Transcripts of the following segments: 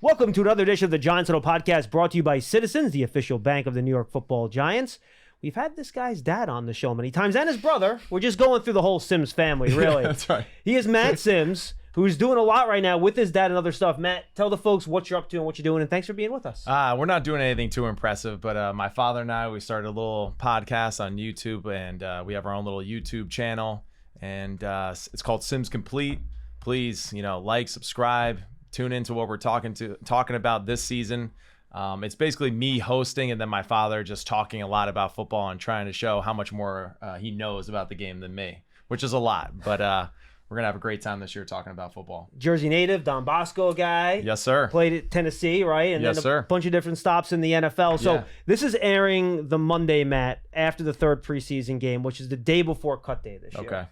Welcome to another edition of the Giants Huddle podcast brought to you by Citizens, the official bank of the New York Football Giants. We've had this guy's dad on the show many times, and his brother. We're just going through the whole Sims family, really. Yeah, that's right. He is Matt Sims, who's doing a lot right now with his dad and other stuff. Matt, tell the folks what you're up to and what you're doing, and thanks for being with us. We're not doing anything too impressive, but my father and I, we started a little podcast on YouTube, and we have our own little YouTube channel, and it's called Sims Complete. Please, like, subscribe, tune into what we're talking about this season. It's basically me hosting and then my father just talking a lot about football and trying to show how much more he knows about the game than me, which is a lot. But we're going to have a great time this year talking about football. Jersey native, Don Bosco guy. Yes, sir. Played at Tennessee, right? And yes, then a sir. bunch of different stops in the NFL. So This is airing the Monday, Matt, after the third preseason game, which is the day before cut day this year. Okay.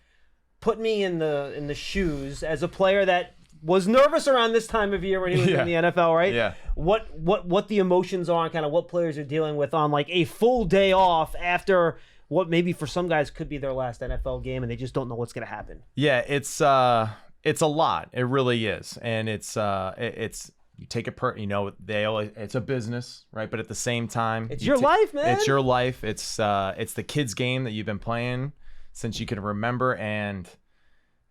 Put me in the shoes as a player that was nervous around this time of year when he was in the NFL, right? Yeah. What the emotions are and kind of what players are dealing with on like a full day off after what maybe for some guys could be their last NFL game and they just don't know what's going to happen. Yeah, it's a lot. It really is. And it's you take it it's a business, right? But at the same time, it's your life, man. It's your life. It's the kids' game that you've been playing since you can remember, and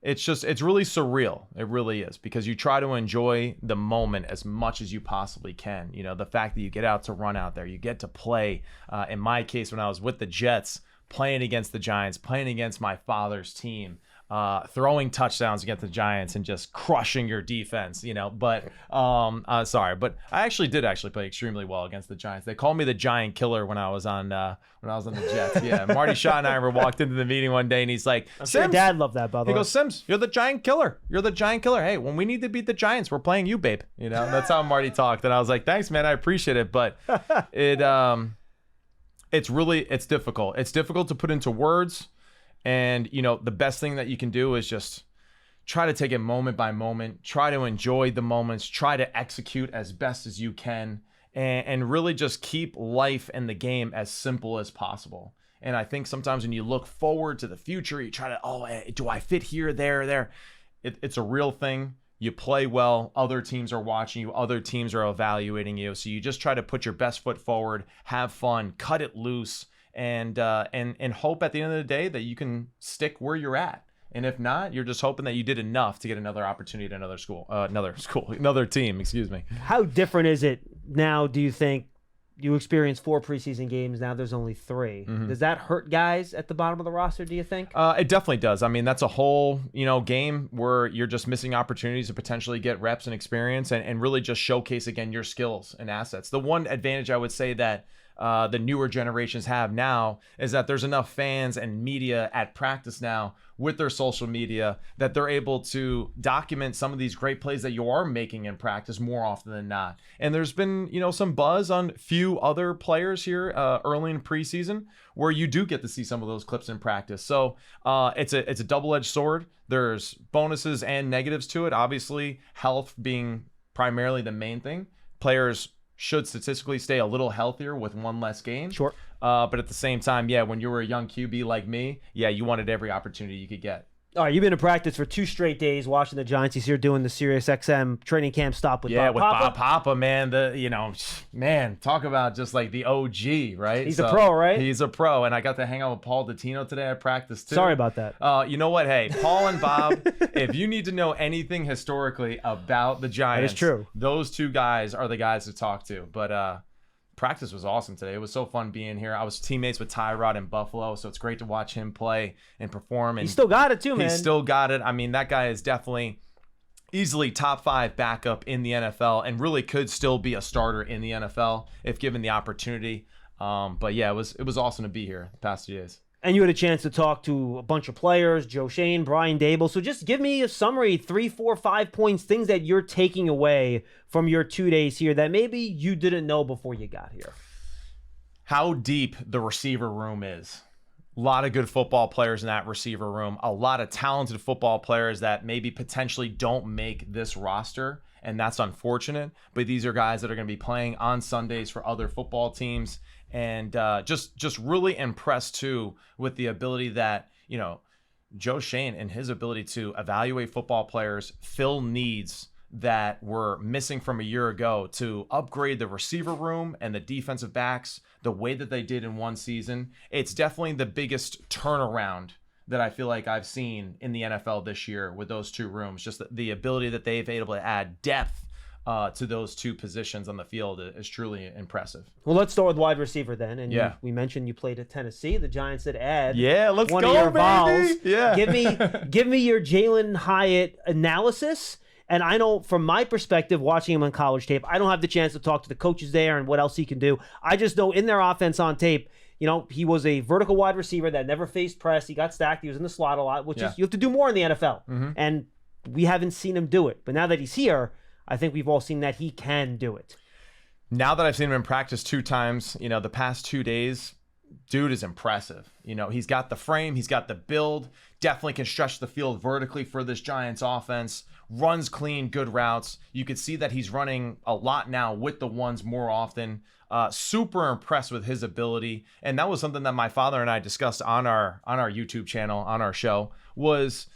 it's really surreal. It really is, because you try to enjoy the moment as much as you possibly can. The fact that you get out to run out there, you get to play. In my case, when I was with the Jets, playing against the Giants, playing against my father's team, throwing touchdowns against the Giants and just crushing your defense, but but I did play extremely well against the Giants. They called me the Giant Killer when I was on the Jets. Yeah. Marty Shaw and I walked into the meeting one day and he's like, I'm sure Sims, Dad loved that, by the way. He goes, Sims, you're the Giant Killer. You're the Giant Killer. Hey, when we need to beat the Giants, we're playing you, babe. That's how Marty talked. And I was like, thanks, man. I appreciate it. But it's difficult. It's difficult to put into words. And, the best thing that you can do is just try to take it moment by moment, try to enjoy the moments, try to execute as best as you can, and really just keep life and the game as simple as possible. And I think sometimes when you look forward to the future, you try to, do I fit here, there? It's a real thing. You play well, other teams are watching you, other teams are evaluating you. So you just try to put your best foot forward, have fun, cut it loose, and hope at the end of the day that you can stick where you're at. And if not, you're just hoping that you did enough to get another opportunity at another team, excuse me. How different is it now, do you think? You experienced 4 preseason games, now there's only 3. Mm-hmm. Does that hurt guys at the bottom of the roster, do you think? It definitely does. I mean, that's a whole, game where you're just missing opportunities to potentially get reps and experience and really just showcase, again, your skills and assets. The one advantage I would say that the newer generations have now is that there's enough fans and media at practice now with their social media that they're able to document some of these great plays that you are making in practice more often than not. And there's been, some buzz on few other players here early in preseason where you do get to see some of those clips in practice. So it's a double-edged sword. There's bonuses and negatives to it. Obviously, health being primarily the main thing. Players should statistically stay a little healthier with one less game. Sure. But at the same time, when you were a young QB like me, you wanted every opportunity you could get. All right, you've been in practice for 2 straight days watching the Giants. He's here doing the Sirius XM training camp stop with Bob Papa. Bob Papa, man. Talk about just like the OG, right? He's a pro, right? He's a pro, and I got to hang out with Paul Dottino today at practice too. Sorry about that. You know what? Hey, Paul and Bob, if you need to know anything historically about the Giants, that is true. Those 2 guys are the guys to talk to. But practice was awesome today. It was so fun being here. I was teammates with Tyrod in Buffalo, so it's great to watch him play and perform. And he still got it too, man. He still got it. I mean, that guy is definitely easily top 5 backup in the NFL and really could still be a starter in the NFL if given the opportunity. But it was awesome to be here the past 2 days. And you had a chance to talk to a bunch of players, Joe Shane, Brian Dable. So just give me a summary, 3, 4, 5 points, things that you're taking away from your 2 days here that maybe you didn't know before you got here. How deep the receiver room is. A lot of good football players in that receiver room. A lot of talented football players that maybe potentially don't make this roster, and that's unfortunate. But these are guys that are going to be playing on Sundays for other football teams. And just really impressed too with the ability that Joe Shane and his ability to evaluate football players, fill needs that were missing from a year ago to upgrade the receiver room and the defensive backs the way that they did in one season. It's definitely the biggest turnaround that I feel like I've seen in the NFL this year with those two rooms. Just the ability that they've been able to add depth to those two positions on the field is truly impressive. Well, let's start with wide receiver then. And Yeah. we mentioned you played at Tennessee. The Giants did add Let's one go, of your baby. Vols. Yeah. Give me your Jalen Hyatt analysis. And I know from my perspective, watching him on college tape, I don't have the chance to talk to the coaches there and what else he can do. I just know in their offense on tape, he was a vertical wide receiver that never faced press. He got stacked. He was in the slot a lot, which is you have to do more in the NFL. And we haven't seen him do it. But now that he's here, I think we've all seen that he can do it. Now that I've seen him in practice 2 times, the past 2 days, dude is impressive. He's got the frame, he's got the build, definitely can stretch the field vertically for this Giants offense, runs clean, good routes. You could see that he's running a lot now with the ones more often. Super impressed with his ability. And that was something that my father and I discussed on our YouTube channel, on our show, was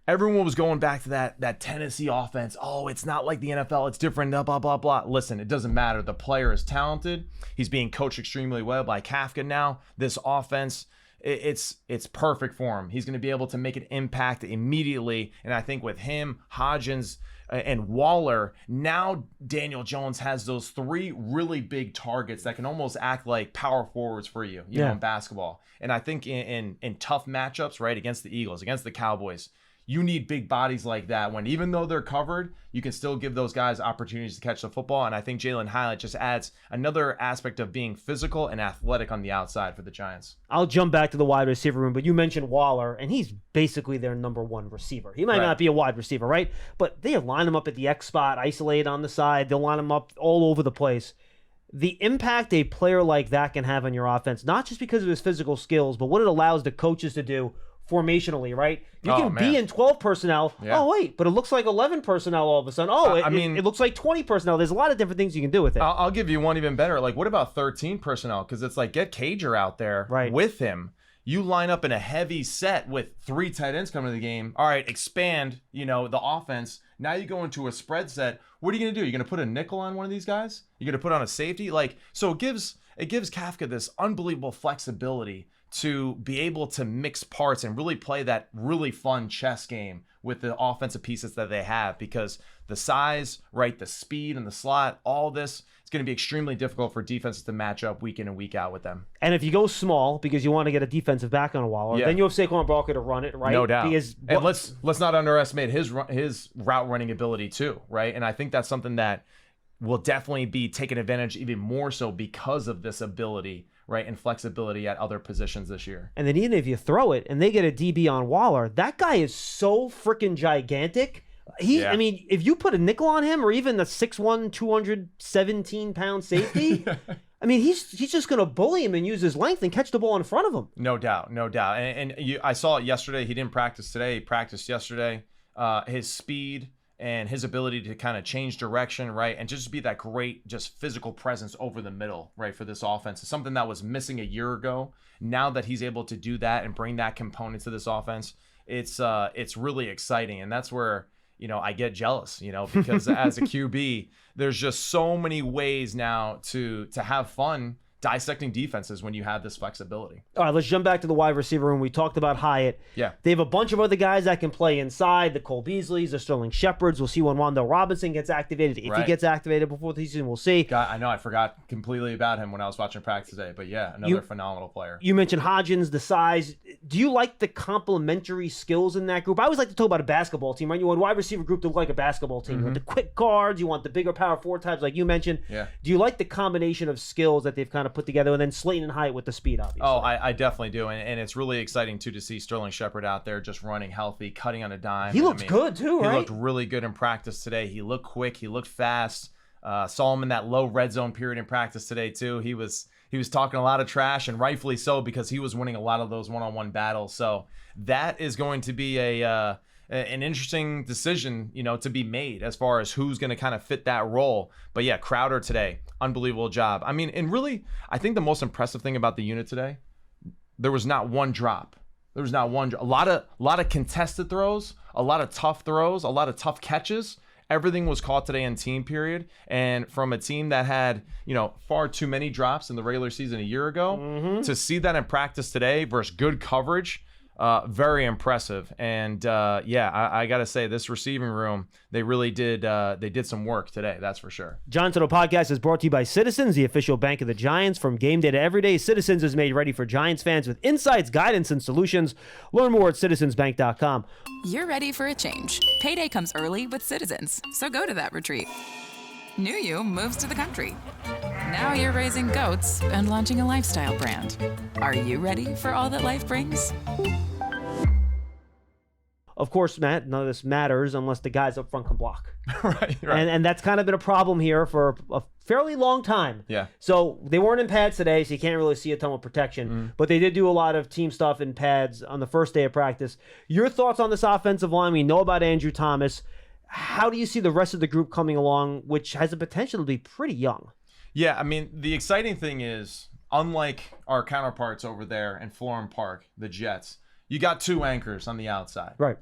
everyone was going back to that Tennessee offense. Oh, it's not like the NFL. It's different, blah, blah, blah, blah. Listen, it doesn't matter. The player is talented. He's being coached extremely well by Kafka now. This offense, it's perfect for him. He's going to be able to make an impact immediately. And I think with him, Hodgins, and Waller, now Daniel Jones has those 3 really big targets that can almost act like power forwards for you, know, in basketball. And I think in tough matchups, right, against the Eagles, against the Cowboys, you need big bodies like that when even though they're covered, you can still give those guys opportunities to catch the football. And I think Jalen Hyatt just adds another aspect of being physical and athletic on the outside for the Giants. I'll jump back to the wide receiver room, but you mentioned Waller, and he's basically their number 1 receiver. He might not be a wide receiver, right? But they line him up at the X spot, isolate on the side. They'll line him up all over the place. The impact a player like that can have on your offense, not just because of his physical skills, but what it allows the coaches to do formationally, right? You can be in 12 personnel. Yeah. Oh, wait, but it looks like 11 personnel all of a sudden. Oh, it looks like 20 personnel. There's a lot of different things you can do with it. I'll give you one even better. Like, what about 13 personnel? Because it's like, get Cager out there with him. You line up in a heavy set with 3 tight ends coming to the game. All right, expand, the offense. Now you go into a spread set. What are you going to do? You're going to put a nickel on one of these guys? You're going to put on a safety? So it gives Kafka this unbelievable flexibility to be able to mix parts and really play that really fun chess game with the offensive pieces that they have, because the size, right, the speed and the slot, all this, it's going to be extremely difficult for defenses to match up week in and week out with them. And if you go small because you want to get a defensive back on a Waller, then you have Saquon Barkley to run it, right? No doubt. And let's not underestimate his route running ability too, right? And I think that's something that will definitely be taken advantage even more so because of this ability, right, and flexibility at other positions this year. And then even if you throw it and they get a DB on Waller, that guy is so freaking gigantic. I mean, if you put a nickel on him or even the 6'1", 217-pound safety, I mean, he's just going to bully him and use his length and catch the ball in front of him. No doubt, no doubt. I saw it yesterday. He didn't practice today. He practiced yesterday. His speed and his ability to kind of change direction, right, and just be that great, just physical presence over the middle, right, for this offense is something that was missing a year ago. Now that he's able to do that and bring that component to this offense, it's really exciting, and that's where I get jealous, because as a QB, there's just so many ways now to have fun dissecting defenses when you have this flexibility. All right, let's jump back to the wide receiver room. We talked about Hyatt. Yeah. They have a bunch of other guys that can play inside, the Cole Beasleys, the Sterling Shepherds. We'll see when Wandale Robinson gets activated. If he gets activated before the season, we'll see. God, I know I forgot completely about him when I was watching practice today, but yeah, another phenomenal player. You mentioned Hodgins, the size. Do you like the complementary skills in that group? I always like to talk about a basketball team, right? You want a wide receiver group to look like a basketball team. You want the quick guards. You want the bigger power forward types like you mentioned. Yeah. Do you like the combination of skills that they've kind of put together, and then Slayton and Hyatt with the speed, obviously? Oh, I definitely do. And it's really exciting, too, to see Sterling Shepard out there just running healthy, cutting on a dime. He looked good, too, right? He looked really good in practice today. He looked quick. He looked fast. Saw him in that low red zone period in practice today, too. He was talking a lot of trash, and rightfully so, because he was winning a lot of those one-on-one battles. So that is going to be an interesting decision, to be made as far as who's going to kind of fit that role. But yeah, Crowder today, unbelievable job. I mean, and really, I think the most impressive thing about the unit today, there was not one drop. There was not one. A lot of contested throws, a lot of tough throws, a lot of tough catches, everything was caught today in team period. And from a team that had, far too many drops in the regular season a year ago, to see that in practice today versus good coverage, very impressive. And I got to say, this receiving room, they really did. They did some work today. That's for sure. John Tunnel Podcast is brought to you by Citizens, the official bank of the Giants. From game day to every day, Citizens is made ready for Giants fans with insights, guidance, and solutions. Learn more at citizensbank.com. You're ready for a change. Payday comes early with Citizens, so go to that retreat. New you moves to the country. Now you're raising goats and launching a lifestyle brand. Are you ready for all that life brings? Of course, Matt, none of this matters unless the guys up front can block. Right. And that's kind of been a problem here for a fairly long time. Yeah. So they weren't in pads today, so you can't really see a ton of protection. But they did do a lot of team stuff in pads on the first day of practice. Your thoughts on this offensive line? We know about Andrew Thomas. How do you see the rest of the group coming along, which has the potential to be pretty young? Yeah, I mean, the exciting thing is, unlike our counterparts over there in Florham Park, the Jets, you got two anchors on the outside. Right.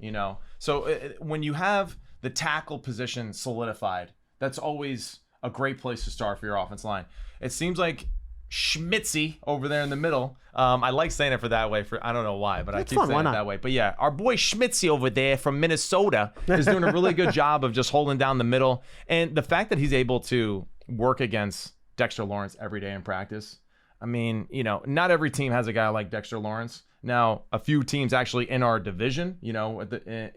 So when you have the tackle position solidified, that's always a great place to start for your offensive line. It seems like Schmitzy over there in the middle. I like saying it that way. I don't know why, but I keep saying it that way. But yeah, our boy Schmitzy over there from Minnesota is doing a really good job of just holding down the middle. And the fact that he's able to work against Dexter Lawrence every day in practice. I mean, not every team has a guy like Dexter Lawrence. Now, a few teams actually in our division,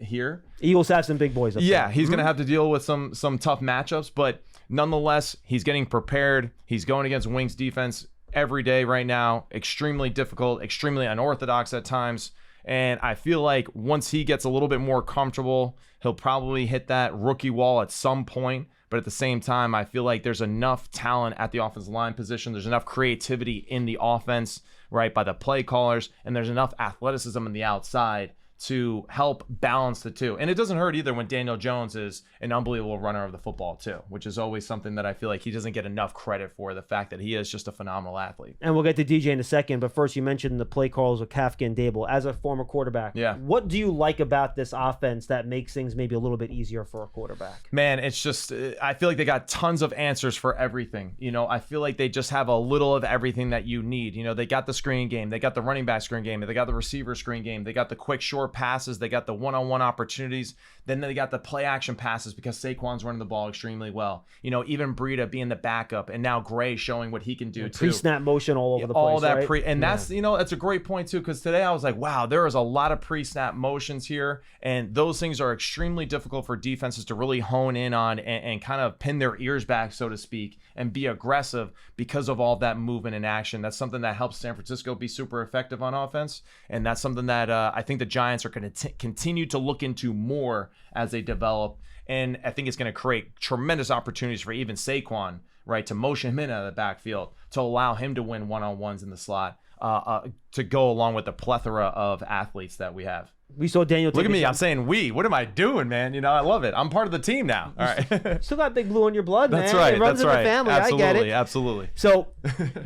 here. Eagles have some big boys up there. Yeah, he's going to have to deal with some tough matchups, but nonetheless, he's getting prepared. He's going against Wings defense every day right now. Extremely difficult, extremely unorthodox at times. And I feel like once he gets a little bit more comfortable, he'll probably hit that rookie wall at some point. But at the same time, I feel like there's enough talent at the offensive line position. There's enough creativity in the offense, right, by the play callers. And there's enough athleticism on the outside to help balance the two. And it doesn't hurt either when Daniel Jones is an unbelievable runner of the football too, which is always something that I feel like he doesn't get enough credit for, the fact that he is just a phenomenal athlete. And we'll get to DJ in a second, but first you mentioned the play calls with Kafka and Dable. As a former quarterback, what do you like about this offense that makes things maybe a little bit easier for a quarterback? Man, it's just, I feel like they got tons of answers for everything. I feel like they just have a little of everything that you need. They got the screen game, they got the running back screen game, they got the receiver screen game, they got the quick short passes, they got the one-on-one opportunities, then they got the play action passes because Saquon's running the ball extremely well. Even Breida being the backup, and now Gray showing what he can do too. Pre-snap motion all over the place. All that right? and that's that's a great point too, because today I was like, wow, there is a lot of pre-snap motions here, and those things are extremely difficult for defenses to really hone in on and kind of pin their ears back, so to speak, and be aggressive because of all that movement and action. That's something that helps San Francisco be super effective on offense, and that's something that I think the Giants are going to continue to look into more as they develop. And I think it's going to create tremendous opportunities for even Saquon, right, to motion him in out of the backfield, to allow him to win one-on-ones in the slot, to go along with the plethora of athletes that we have. We saw Daniel. Look at me. I'm saying we. What am I doing, man? I love it. I'm part of the team now. All right. Still got Big Blue in your blood, man. That's right. It runs in the family. Absolutely, I get it. Absolutely. So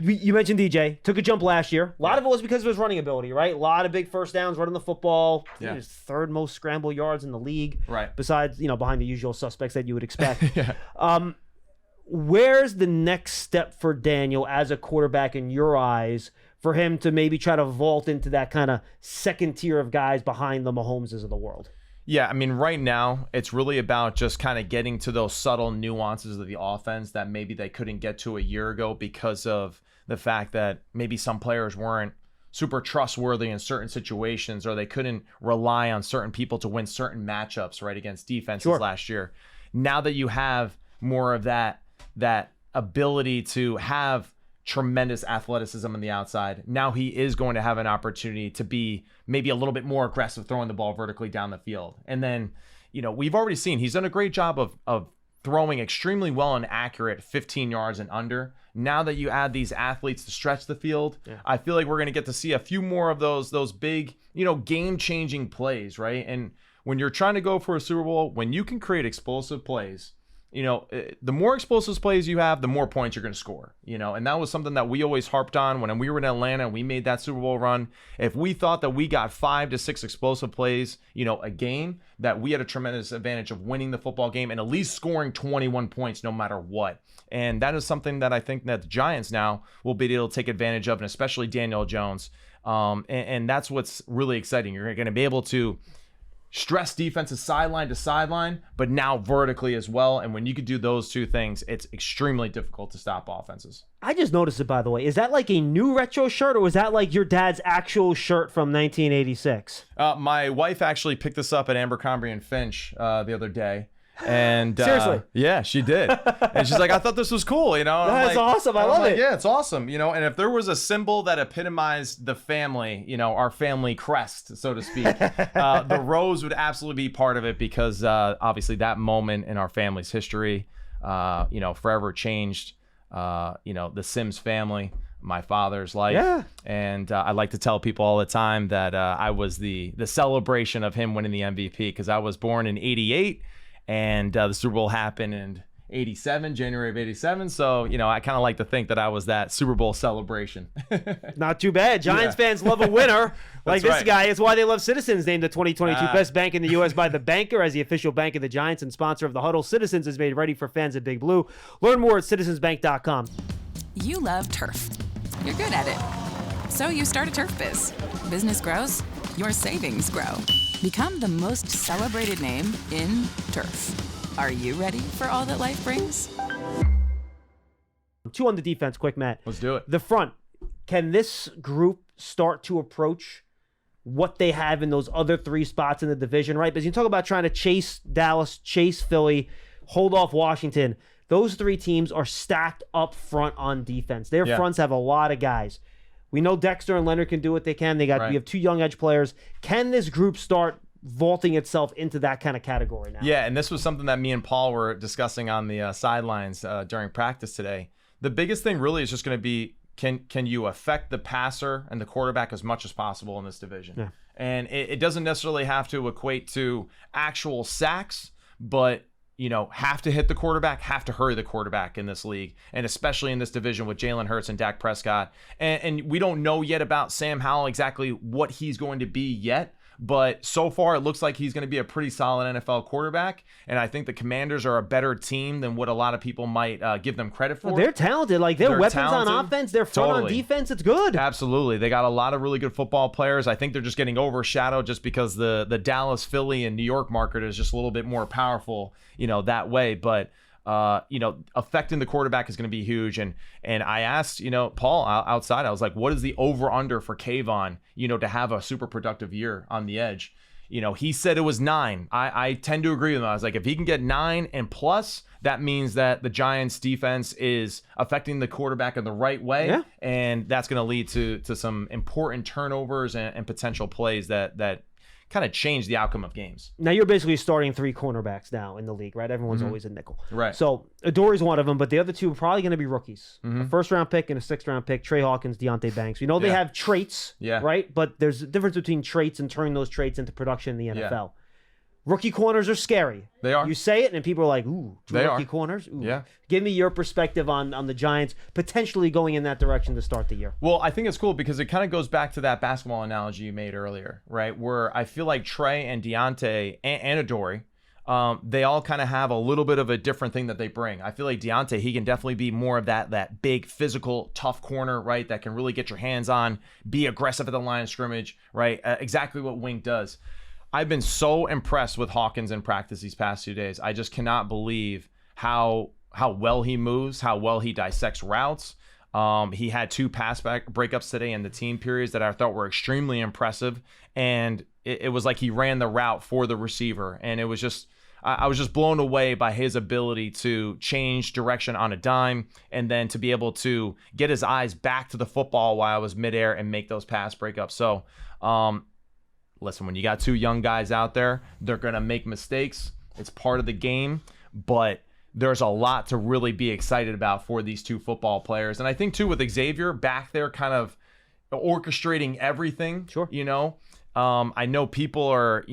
you mentioned DJ. Took a jump last year. A lot of it was because of his running ability, right? A lot of big first downs running the football. Yeah. His third most scramble yards in the league. Right. Besides, behind the usual suspects that you would expect. Yeah. Where's the next step for Daniel as a quarterback in your eyes, for him to maybe try to vault into that kind of second tier of guys behind the Mahomeses of the world? Yeah, I mean, right now, it's really about just kind of getting to those subtle nuances of the offense that maybe they couldn't get to a year ago because of the fact that maybe some players weren't super trustworthy in certain situations, or they couldn't rely on certain people to win certain matchups, right, against defenses last year. Now that you have more of that ability to have tremendous athleticism on the outside, now he is going to have an opportunity to be maybe a little bit more aggressive throwing the ball vertically down the field. And then, we've already seen he's done a great job of throwing extremely well and accurate 15 yards and under. Now that you add these athletes to stretch the field, I feel like we're going to get to see a few more of those big, game-changing plays, right? And when you're trying to go for a Super Bowl, when you can create explosive plays the more explosive plays you have, the more points you're going to score, and that was something that we always harped on when we were in Atlanta and we made that Super Bowl run. If we thought that we got 5 to 6 explosive plays, a game, that we had a tremendous advantage of winning the football game and at least scoring 21 points no matter what. And that is something that I think that the Giants now will be able to take advantage of, and especially Daniel Jones. And that's what's really exciting. You're going to be able to stress defenses sideline to sideline, but now vertically as well. And when you could do those two things, it's extremely difficult to stop offenses. I just noticed it, by the way. Is that like a new retro shirt, or was that like your dad's actual shirt from 1986? My wife actually picked this up at Abercrombie and Finch the other day. And seriously, yeah, she did. And she's like, I thought this was cool, That's awesome. I love it. Yeah, it's awesome, and if there was a symbol that epitomized the family, our family crest, so to speak, the rose would absolutely be part of it, because obviously that moment in our family's history, forever changed, the Sims family, my father's life. Yeah. And I like to tell people all the time that I was the celebration of him winning the MVP, because I was born in '88. And the Super Bowl happened in '87, January of '87. So, I kind of like to think that I was that Super Bowl celebration. Not too bad. Giants fans love a winner like this right. guy. It's why they love Citizens, named the 2022 best bank in the U.S. by The Banker as the official bank of the Giants and sponsor of the Huddle. Citizens is made ready for fans of Big Blue. Learn more at citizensbank.com. You love turf. You're good at it. So you start a turf biz. Business grows, your savings grow. Become the most celebrated name in turf. Are you ready for all that life brings? 2 on the defense, quick, Matt. Let's do it. The front. Can this group start to approach what they have in those other 3 spots in the division, right? Because you talk about trying to chase Dallas, chase Philly, hold off Washington. Those 3 teams are stacked up front on defense. Their fronts have a lot of guys. We know Dexter and Leonard can do what they can. We have 2 young edge players. Can this group start vaulting itself into that kind of category now? Yeah, and this was something that me and Paul were discussing on the sidelines during practice today. The biggest thing really is just going to be, can you affect the passer and the quarterback as much as possible in this division? Yeah. And it doesn't necessarily have to equate to actual sacks, but have to hit the quarterback, have to hurry the quarterback in this league, and especially in this division with Jalen Hurts and Dak Prescott. And we don't know yet about Sam Howell exactly what he's going to be yet, but so far it looks like he's going to be a pretty solid NFL quarterback. And I think the Commanders are a better team than what a lot of people might give them credit for. Well, they're talented. Like, their weapons talented on offense, their front on defense, it's good. Absolutely. They got a lot of really good football players. I think they're just getting overshadowed just because the Dallas, Philly, and New York market is just a little bit more powerful, that way. But affecting the quarterback is going to be huge. And I asked, Paul outside, I was like, what is the over-under for Kayvon, to have a super productive year on the edge? He said it was 9. I tend to agree with him. I was like, if he can get 9 and plus, that means that the Giants defense is affecting the quarterback in the right way. Yeah. And that's going to lead to some important turnovers and potential plays that kind of change the outcome of games. Now you're basically starting 3 cornerbacks now in the league, right? Everyone's always a nickel. Right. So Adorie's one of them, but the other 2 are probably going to be rookies. A 1st-round pick and a 6th-round pick, Trey Hawkins, Deonte Banks. We know they have traits, right? But there's a difference between traits and turning those traits into production in the NFL. Rookie corners are scary. They are. You say it, and people are like, ooh, 2 rookie corners? Ooh. Yeah. Give me your perspective on the Giants potentially going in that direction to start the year. Well, I think it's cool because it kind of goes back to that basketball analogy you made earlier, right? Where I feel like Trey and Deonte and Adoree, they all kind of have a little bit of a different thing that they bring. I feel like Deonte, he can definitely be more of that big, physical, tough corner, right? That can really get your hands on, be aggressive at the line of scrimmage, right? Exactly what Wink does. I've been so impressed with Hawkins in practice these past 2 days. I just cannot believe how well he moves, how well he dissects routes. He had 2 pass breakups today in the team periods that I thought were extremely impressive. And it was like he ran the route for the receiver. And it was just, I was just blown away by his ability to change direction on a dime and then to be able to get his eyes back to the football while I was midair and make those pass breakups. So, listen, when you got 2 young guys out there, they're going to make mistakes. It's part of the game, but there's a lot to really be excited about for these 2 football players. And I think, too, with Xavier back there kind of orchestrating everything, Sure. I know people are,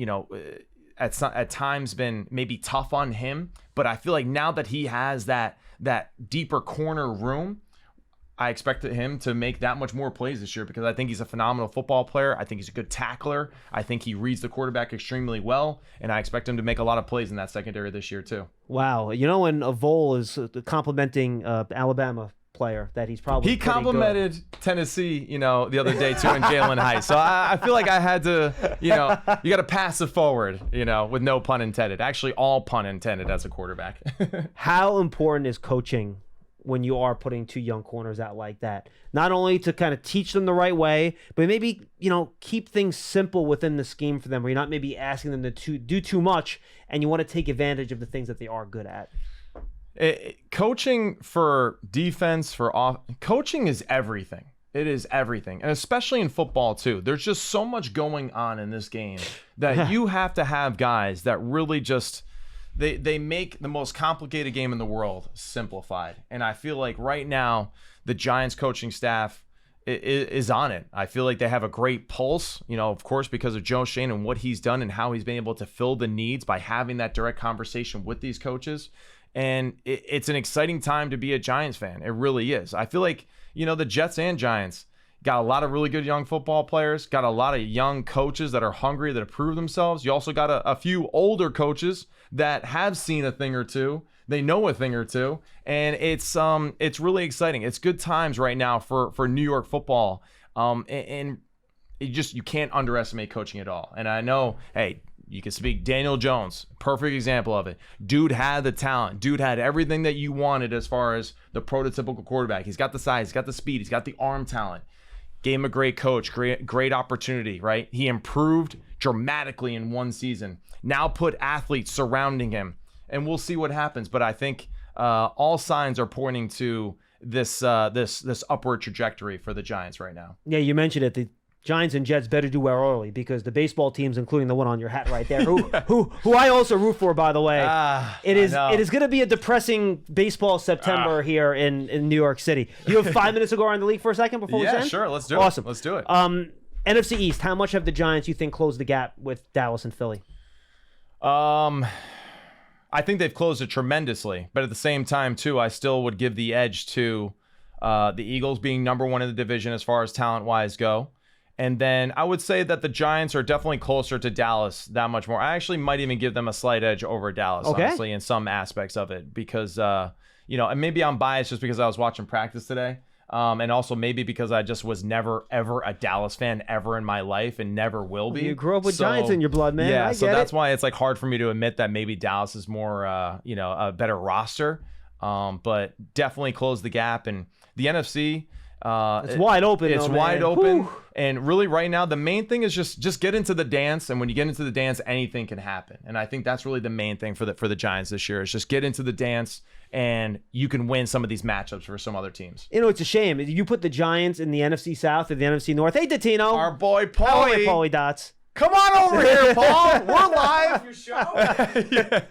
at times been maybe tough on him, But I feel like now that he has that deeper corner room, I expect him to make that much more plays this year because I think he's a phenomenal football player. I think he's a good tackler. I think he reads the quarterback extremely well, and I expect him to make a lot of plays in that secondary this year too. Wow. You know, when Vol is complimenting Alabama player that he's probably complimented Tennessee, the other day too in Jalen High. So I feel like I had to, you got to pass it forward, with no pun intended. Actually, all pun intended as a quarterback. How important is coaching when you are putting two young corners out like that? Not only to kind of teach them the right way, but maybe, keep things simple within the scheme for them, where you're not maybe asking them to do too much and you want to take advantage of the things that they are good at. Coaching for defense, coaching is everything. It is everything. And especially in football too. There's just so much going on in this game that you have to have guys that really just they make the most complicated game in the world simplified. And I feel like right now the Giants coaching staff is on it. I feel like they have a great pulse, of course, because of Joe Schoen and what he's done and how he's been able to fill the needs by having that direct conversation with these coaches. And it's an exciting time to be a Giants fan. It really is. I feel like, the Jets and Giants got a lot of really good young football players, got a lot of young coaches that are hungry, that have proved themselves. You also got a few older coaches that have seen a thing or two. They know a thing or two. And it's really exciting. It's good times right now for New York football. And you can't underestimate coaching at all. And I know, hey, you can speak Daniel Jones, perfect example of it. Dude had the talent. Dude had everything that you wanted as far as the prototypical quarterback. He's got the size, he's got the speed, he's got the arm talent. Gave him a great coach, great opportunity, right? He improved dramatically in one season. Now put athletes surrounding him, and we'll see what happens. But I think all signs are pointing to this upward trajectory for the Giants right now. Yeah, you mentioned it. The Giants and Jets better do well early because the baseball teams, including the one on your hat right there, who I also root for, by the way, it is going to be a depressing baseball September here in New York City. You have 5 minutes to go around the league for a second before we end? Yeah, sure. Let's do it. Awesome. Let's do it. NFC East, how much have the Giants, you think, closed the gap with Dallas and Philly? I think they've closed it tremendously, but at the same time, too, I still would give the edge to the Eagles being number one in the division as far as talent-wise go. And then I would say that the Giants are definitely closer to Dallas that much more. I actually might even give them a slight edge over Dallas, honestly, in some aspects of it. Because, and maybe I'm biased just because I was watching practice today. And also maybe because I just was never, ever a Dallas fan ever in my life and never will be. You grew up with Giants in your blood, man. Yeah, so that's why it's hard for me to admit that maybe Dallas is more, a better roster. But definitely close the gap. And the NFC... it's wide open. It's wide open. Whew. And really right now, the main thing is just get into the dance. And when you get into the dance, anything can happen. And I think that's really the main thing for the Giants this year is just get into the dance and you can win some of these matchups for some other teams. It's a shame. You put the Giants in the NFC South or the NFC North. Hey, Dottino. Our boy, Paulie. How are you, Paulie Dots? Come on over here, Paul. We're live. Your show.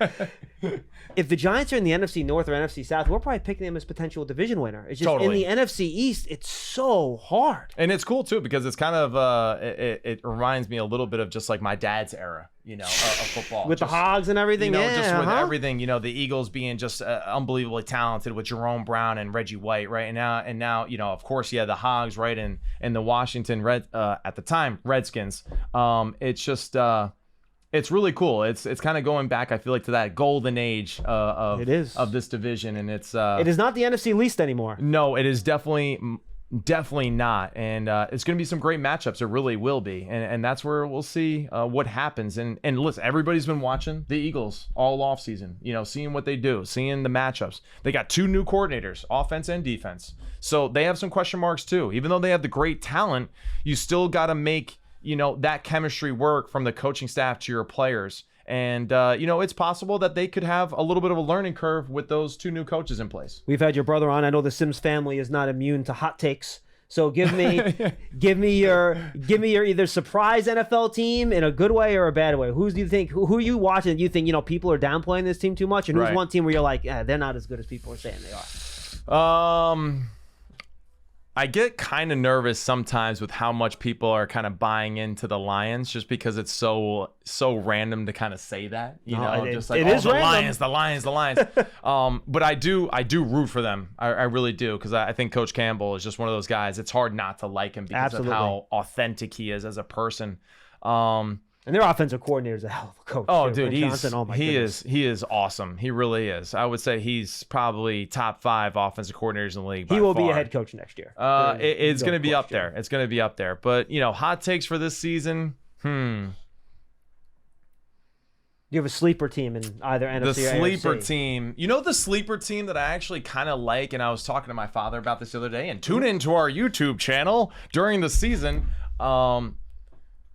If the Giants are in the NFC North or NFC South, we're probably picking them as potential division winner. It's just totally. In the NFC East, it's so hard. And it's cool too because it's kind of it reminds me a little bit of just like my dad's era, of football. With the Hogs and everything, just with everything, the Eagles being just unbelievably talented with Jerome Brown and Reggie White, right? And now, of course, the Hogs, right, and the Washington at the time Redskins. It's just it's really cool. It's kind of going back, I feel like, to that golden age of this division, and it is not the NFC least anymore. No, it is definitely not, and it's going to be some great matchups. It really will be, and that's where we'll see what happens. And listen, everybody's been watching the Eagles all offseason, seeing what they do, seeing the matchups. They got 2 new coordinators, offense and defense, so they have some question marks too. Even though they have the great talent, you still got to make that chemistry work from the coaching staff to your players. And, it's possible that they could have a little bit of a learning curve with those 2 new coaches in place. We've had your brother on. I know the Sims family is not immune to hot takes. So give me your either surprise NFL team in a good way or a bad way. Who do you think? Who are you watching? Do you think people are downplaying this team too much? And who's one team where you're like, they're not as good as people are saying they are? I get kind of nervous sometimes with how much people are kind of buying into the Lions, just because it's so random to kind of say that, just like, it is the random. Lions. But I do root for them. I really do, because I think Coach Campbell is just one of those guys. It's hard not to like him because Absolutely. of how authentic he is as a person. And their offensive coordinator is a hell of a coach. Oh, too. dude, Lynn Johnson, he is awesome. He really is. I would say he's probably top 5 offensive coordinators in the league. He will be far. a head coach next year. It's going to be up question. there. It's going to be up there. But hot takes for this season. Do you have a sleeper team in either NFC The or sleeper AFC? team. The sleeper team that I actually kind of like, and I was talking to my father about this the other day, and tune into our YouTube channel during the season.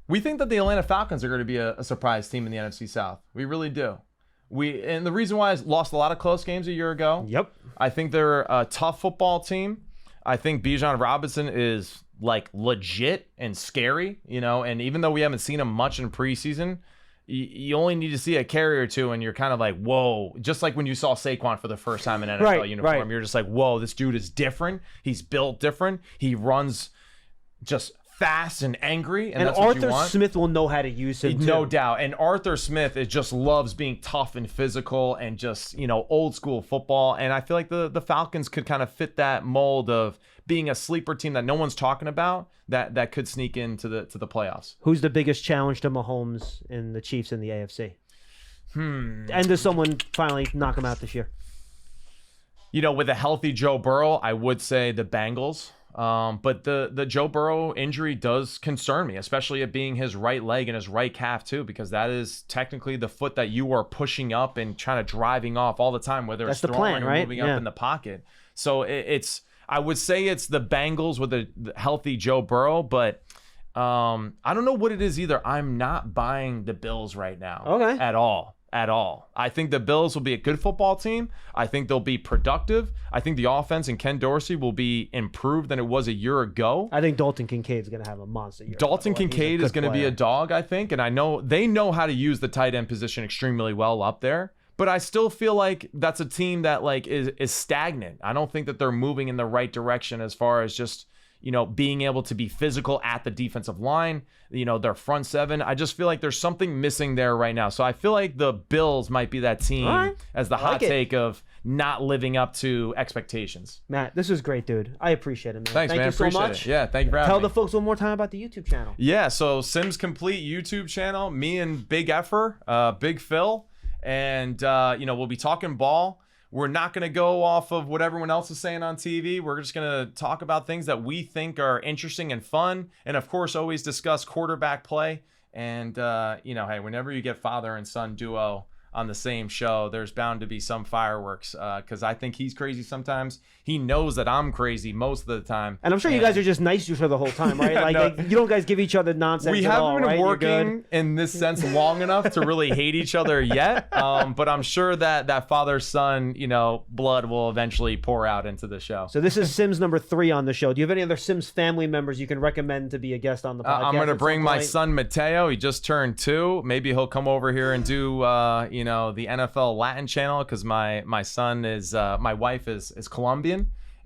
We think that the Atlanta Falcons are going to be a surprise team in the NFC South. We really do. And the reason why is lost a lot of close games a year ago. Yep. I think they're a tough football team. I think Bijan Robinson is like legit and scary, and even though we haven't seen him much in preseason, you only need to see a carry or two and you're kind of like, whoa. Just like when you saw Saquon for the first time in NFL uniform, right. You're just like, whoa, this dude is different. He's built different. He runs just fast and angry, and that's what you Arthur want. Smith will know how to use him, No too. doubt. And Arthur Smith just loves being tough and physical and just, old school football. And I feel like the Falcons could kind of fit that mold of being a sleeper team that no one's talking about that could sneak into the playoffs. Who's the biggest challenge to Mahomes and the Chiefs in the AFC? And does someone finally knock him out this year? With a healthy Joe Burrow, I would say the Bengals. But the Joe Burrow injury does concern me, especially it being his right leg and his right calf too, because that is technically the foot that you are pushing up and trying to driving off all the time, whether That's it's the throwing plan, or right? moving Yeah. up in the pocket. So I would say it's the Bengals with a healthy Joe Burrow, but I don't know what it is either. I'm not buying the Bills right now. Okay. At all. I think the Bills will be a good football team. I think they'll be productive. I think the offense and Ken Dorsey will be improved than it was a year ago. I think Dalton Kincaid's going to have a monster year. Dalton Kincaid is going to be a dog, I think, and I know they know how to use the tight end position extremely well up there. But I still feel like that's a team that is stagnant. I don't think that they're moving in the right direction as far as just being able to be physical at the defensive line, their front seven. I just feel like there's something missing there right now. So I feel like the Bills might be that team as the hot take of not living up to expectations. Matt, this was great, dude. I appreciate it, man. Thanks, Thank man. you so Appreciate much. it. Yeah, thank you for having me. Tell the folks one more time about the YouTube channel. Yeah, so Sims Complete YouTube channel, me and Big Effer, Big Phil, and we'll be talking ball. We're not going to go off of what everyone else is saying on TV. We're just going to talk about things that we think are interesting and fun. And, of course, always discuss quarterback play. And, hey, whenever you get father and son duo on the same show, there's bound to be some fireworks because I think he's crazy sometimes. He knows that I'm crazy most of the time. And I'm sure you guys are just nice to each other the whole time, right? No. You don't guys give each other nonsense We at haven't all, been right? You're working good. in this sense long enough to really hate each other yet. But I'm sure that father-son, blood will eventually pour out into the show. So this is Sims number 3 on the show. Do you have any other Sims family members you can recommend to be a guest on the podcast? I'm going to at bring some my point? son Mateo. He just turned 2. Maybe he'll come over here and do, the NFL Latin channel because my son is, my wife is Colombian.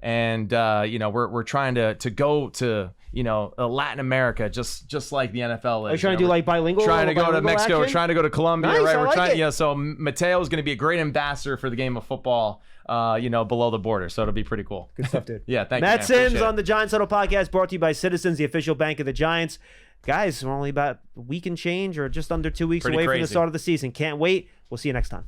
And, we're trying to go to, Latin America, just like the NFL is. Are you trying to do like bilingual? Trying to go to bilingual Mexico, action? trying to go to Colombia, Nice, right? I We're like trying, it. so Mateo is going to be a great ambassador for the game of football, below the border. So it'll be pretty cool. Good stuff, dude. Yeah, thank you, Matt man. Sims Appreciate on it. the Giants Huddle podcast, brought to you by Citizens, the official bank of the Giants. Guys, we're only about a week and change or just under 2 weeks Pretty away from the crazy. start of the season. Can't wait. We'll see you next time.